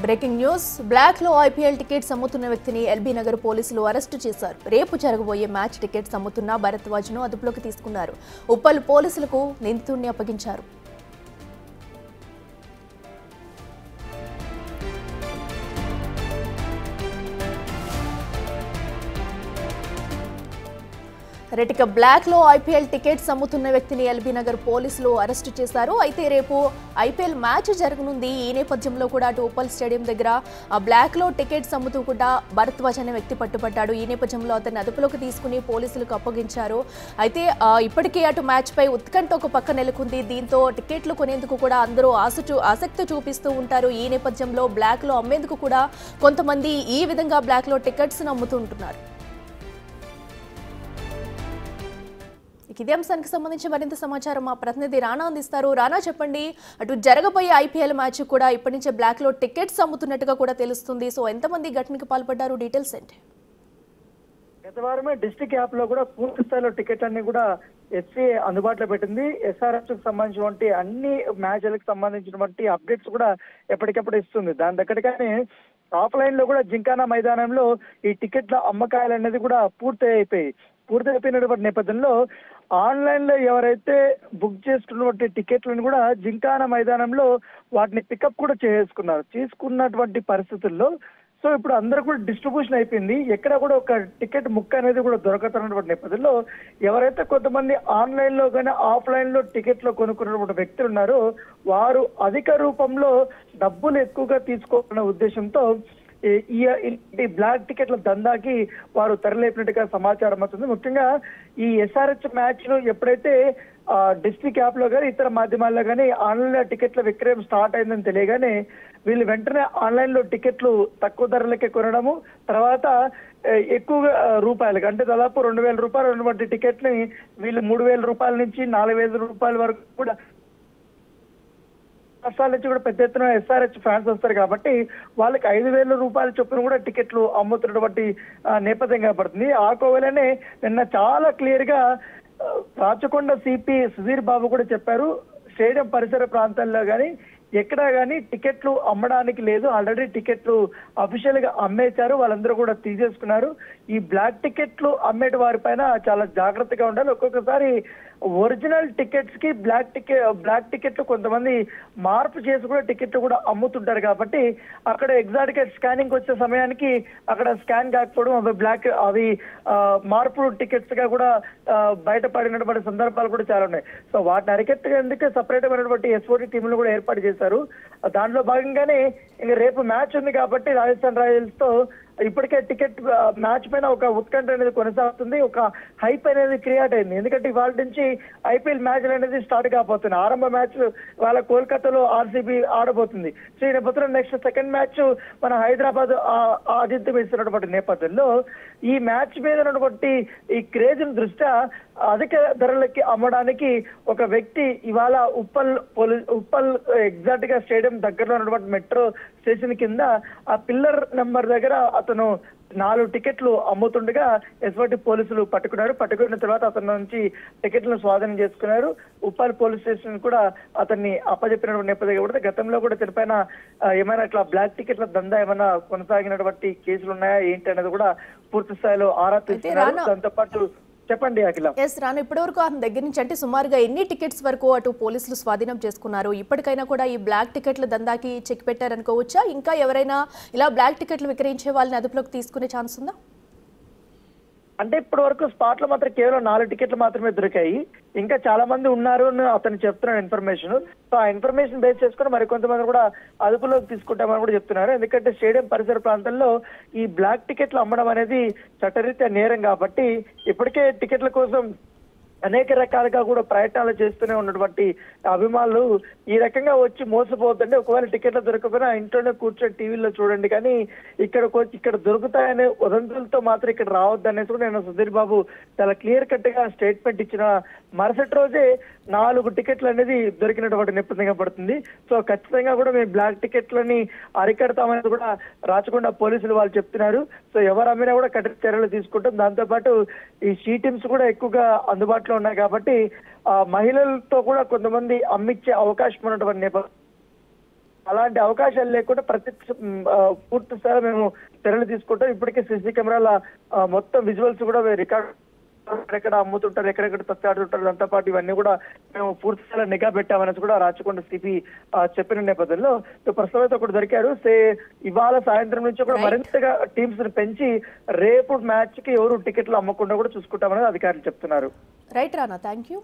Breaking news black లో IPL tickets అమ్ముతున్న వ్యక్తిని ఎల్బీ నగర్ పోలీసులు అరెస్టు చేశారు. రేపు జరగబోయే మ్యాచ్ టికెట్స్ అమ్ముతున్న భరద్వాజ్ ను అదుపులోకి తీసుకున్నారు. ఉప్పల్ పోలీసులకు నిందితుడిని అప్పగించారు. రెటిక బ్లాక్ లో ఐపీఎల్ టికెట్స్ అమ్ముతున్న వ్యక్తిని ఎల్బీ నగర్ పోలీసులు అరెస్టు చేశారు. అయితే రేపు ఐపీఎల్ మ్యాచ్ జరగనుంది. ఈ నేపథ్యంలో కూడా అటు ఉప్పల్ స్టేడియం దగ్గర బ్లాక్ లో టికెట్స్ అమ్ముతూ కూడా భరద్వాజ్ అనే వ్యక్తి పట్టుబడ్డాడు. ఈ నేపథ్యంలో అతన్ని అదుపులోకి తీసుకుని పోలీసులకు అప్పగించారు. అయితే ఇప్పటికే అటు మ్యాచ్ పై ఉత్కంఠ ఒక పక్క నెలకొంది. దీంతో టికెట్లు కొనేందుకు కూడా అందరూ ఆసక్తి చూపిస్తూ ఉంటారు. ఈ నేపథ్యంలో బ్లాక్ లో అమ్మేందుకు కూడా కొంతమంది ఈ విధంగా బ్లాక్ లో టికెట్స్ అమ్ముతుంటున్నారు. ఇదే అంశానికి సంబంధించి మరింత సమాచారం మా ప్రతినిధి రానా అందిస్తారు. రానా, చెప్పండి, అటు జరగబోయే ఐపీఎల్ మ్యాచ్ కూడా ఇప్పటి నుంచే బ్లాక్ లో టికెట్స్ అమ్ముతున్నట్టుగా కూడా తెలుస్తుంది. సో ఎంతమంది ఘటనకి పాల్పడ్డారు? డీటెయిల్స్ ఏంటి? గత వారమే డిస్ట్రిక్ట్ యాప్ లో కూడా పూర్తి స్థాయిలో టికెట్ అన్ని కూడా ఎస్సీ అందుబాటులో పెట్టింది. ఎస్ఆర్ఎఫ్ కి సంబంధించినటువంటి అన్ని మ్యాచ్లకు సంబంధించినటువంటి అప్డేట్స్ కూడా ఎప్పటికప్పుడు ఇస్తుంది. దాని దగ్గరగానే ఆఫ్లైన్ లో కూడా జింకానా మైదానంలో ఈ టికెట్ల అమ్మకాయలు అనేది కూడా పూర్తి అయిపోయినటువంటి నేపథ్యంలో ఆన్లైన్ లో ఎవరైతే బుక్ చేసుకున్నటువంటి టికెట్లను కూడా జింకానా మైదానంలో వాటిని పికప్ కూడా చేసుకున్నటువంటి పరిస్థితుల్లో సో ఇప్పుడు అందరూ కూడా డిస్ట్రిబ్యూషన్ అయిపోయింది. ఎక్కడ కూడా ఒక టికెట్ ముక్క అనేది కూడా దొరకతున్నటువంటి నేపథ్యంలో ఎవరైతే కొంతమంది ఆన్లైన్ లో కానీ ఆఫ్లైన్ లో టికెట్లు కొనుక్కున్నటువంటి వ్యక్తులు ఉన్నారో వారు అధిక రూపంలో డబ్బులు ఎక్కువగా తీసుకోవాలనే ఉద్దేశంతో ఈ బ్లాక్ టికెట్ల దందాకి వారు తెరలేపినట్టుగా సమాచారం అవుతుంది. ముఖ్యంగా ఈ ఎస్ఆర్హెచ్ మ్యాచ్ ను ఎప్పుడైతే డిస్ట్రిక్ట్ యాప్ లో కానీ ఇతర మాధ్యమాల్లో కానీ ఆన్లైన్ లో టికెట్ల విక్రయం స్టార్ట్ అయిందని తెలియగానే వీళ్ళు వెంటనే ఆన్లైన్ లో టికెట్లు తక్కువ ధరలకే కొనడము, తర్వాత ఎక్కువ రూపాయలకి అంటే దాదాపు 2,000 రూపాయలు ఉన్నటువంటి టికెట్ ని వీళ్ళు 3,000 రూపాయల నుంచి 4,000 రూపాయల వరకు కూడా రాష్ట్రాల నుంచి కూడా పెద్ద ఎత్తున ఎస్ఆర్హెచ్ ఫ్యాన్స్ వస్తారు కాబట్టి వాళ్ళకి 5,000 రూపాయల చొప్పున కూడా టికెట్లు అమ్ముతున్నటువంటి నేపథ్యం కనబడుతుంది. ఆ కోవలనే నిన్న చాలా క్లియర్ గా రాచకొండ సిపి సుధీర్ బాబు కూడా చెప్పారు. స్టేడియం పరిసర ప్రాంతాల్లో కానీ ఎక్కడా కానీ టికెట్లు అమ్మడానికి లేదు, ఆల్రెడీ టికెట్లు అఫీషియల్ గా అమ్మేశారు, వాళ్ళందరూ కూడా తీసేసుకున్నారు. ఈ బ్లాక్ టికెట్లు అమ్మేటి వారి పైన చాలా జాగ్రత్తగా ఉండాలి. ఒక్కొక్కసారి ఒరిజినల్ టికెట్స్ కి బ్లాక్ టికెట్లు కొంతమంది మార్పు చేసి కూడా టికెట్లు కూడా అమ్ముతుంటారు కాబట్టి అక్కడ ఎగ్జాక్ట్ గా స్కానింగ్ వచ్చే సమయానికి అక్కడ స్కాన్ కాకపోవడం అవి మార్పు టికెట్స్ గా కూడా బయటపడినటువంటి సందర్భాలు కూడా చాలా ఉన్నాయి. సో వాటిని అరికెట్టేందుకే సపరేట్ అయినటువంటి ఎస్ఓటీ టీంలు కూడా ఏర్పాటు చేశారు. దాంట్లో భాగంగానే ఇంకా రేపు మ్యాచ్ ఉంది కాబట్టి రాజస్థాన్ రాయల్స్ తో ఇప్పటికే టికెట్ మ్యాచ్ పైన ఒక ఉత్కంఠ అనేది కొనసాగుతుంది, ఒక హైప్ అనేది క్రియేట్ అయింది. ఎందుకంటే ఇవాళ నుంచి ఐపీఎల్ మ్యాచ్లు అనేది స్టార్ట్ కాబోతున్నాయి. ఆరంభ మ్యాచ్ వాళ్ళ కోల్కతాలో ఆర్సీబీ ఆడబోతుంది. సో ఈ నేపథ్యంలో నెక్స్ట్ సెకండ్ మ్యాచ్ మన హైదరాబాద్ ఆతిథ్యం ఇస్తున్నటువంటి నేపథ్యంలో ఈ మ్యాచ్ మీద ఉన్నటువంటి ఈ క్రేజ్ దృష్ట్యా అధిక ధరలకి అమ్మడానికి ఒక వ్యక్తి ఇవాళ ఉప్పల్ ఎగ్జాక్ట్ గా స్టేడియం దగ్గరలో ఉన్నటువంటి మెట్రో స్టేషన్ కింద ఆ పిల్లర్ నెంబర్ దగ్గర అతను 4 టికెట్లు అమ్ముతుండగా ఎస్ఓటీ పోలీసులు పట్టుకున్న తర్వాత అతని నుంచి టికెట్లను స్వాధీనం చేసుకున్నారు. ఉప్పల్ పోలీస్ స్టేషన్ కూడా అతన్ని అప్పజెప్పినటువంటి నేపథ్యం కూడా గతంలో కూడా తెలిపైన ఏమైనా ఇట్లా బ్లాక్ టికెట్ల దందా ఏమైనా కొనసాగినటువంటి కేసులు ఉన్నాయా ఏంటి అనేది కూడా పూర్తి స్థాయిలో ఆరా తీస్తున్నారు. దాంతో పాటు చెప్పండి అఖిల. రాను, ఇప్పటి వరకు ఆయన దగ్గర నుంచి అంటే సుమారుగా ఎన్ని టికెట్స్ వరకు అటు పోలీసులు స్వాధీనం చేసుకున్నారు? ఇప్పటికైనా కూడా ఈ బ్లాక్ టికెట్ల దందాకి చెక్ పెట్టారనుకోవచ్చా? ఇంకా ఎవరైనా ఇలా బ్లాక్ టికెట్లు విక్రయించే వాళ్ళని అదుపులోకి తీసుకునే ఛాన్స్ ఉందా? అంటే ఇప్పటి వరకు స్పాట్ లో మాత్రం కేవలం 4 టికెట్లు మాత్రమే దొరికాయి. ఇంకా చాలా మంది ఉన్నారు అని అతను చెప్తున్న ఇన్ఫర్మేషన్. సో ఆ ఇన్ఫర్మేషన్ బేస్ చేసుకుని మరికొంతమంది కూడా అదుపులోకి తీసుకుంటామని కూడా చెప్తున్నారు. ఎందుకంటే స్టేడియం పరిసర ప్రాంతాల్లో ఈ బ్లాక్ టికెట్లు అమ్మడం అనేది చట్టరీత్యా నేరం కాబట్టి ఇప్పటికే టికెట్ల కోసం అనేక రకాలుగా కూడా ప్రయత్నాలు చేస్తూనే ఉన్నటువంటి అభిమానులు ఈ రకంగా వచ్చి మోసపోతుంటే ఒకవేళ టికెట్లు దొరకకపోయినా ఇంట్లోనే కూర్చొని టీవీలో చూడండి, కానీ ఇక్కడ దొరుకుతాయనే వదంతులతో మాత్రం ఇక్కడ రావద్దు అనేసి కూడా నేను సుధీర్ బాబు చాలా క్లియర్ కట్ గా స్టేట్మెంట్ ఇచ్చిన మరుసటి రోజే 4 టికెట్లు అనేది దొరికినటువంటి నేపథ్యంగా పడుతుంది. సో ఖచ్చితంగా కూడా మేము బ్లాక్ టికెట్లని అరికడతామని కూడా రాచకొండ పోలీసులు వాళ్ళు చెప్తున్నారు. సో ఎవరు అమ్మినా కూడా కఠిన చర్యలు తీసుకుంటాం. దాంతోపాటు ఈ షీ టీమ్స్ కూడా ఎక్కువగా అందుబాటులో ఉన్నాయి కాబట్టి మహిళలతో కూడా కొంతమంది అమ్మిచ్చే అవకాశం ఉన్నటువంటి నేపథ్యం అలాంటి అవకాశాలు లేకుండా పూర్తి స్థాయిలో మేము చర్యలు తీసుకుంటాం. ఇప్పటికే సీసీ కెమెరాల మొత్తం విజువల్స్ కూడా రికార్డ్ ఎక్కడెక్కడ అమ్ముతుంటారు, ఎక్కడెక్కడ తచ్చాడుతుంటారు, దాంతో పాటు ఇవన్నీ కూడా మేము పూర్తి స్థాయిలో నిఘా పెట్టామనేసి కూడా రాచకొండ సిపి చెప్పిన నేపథ్యంలో ప్రస్తుతం అయితే ఒకటి దొరికారు. ఇవాళ సాయంత్రం నుంచి కూడా మరింతగా టీమ్స్ ని పెంచి రేపు మ్యాచ్ కి ఎవరు టికెట్లు అమ్మకుండా కూడా చూసుకుంటామని అధికారులు చెప్తున్నారు. Right Rana, thank you.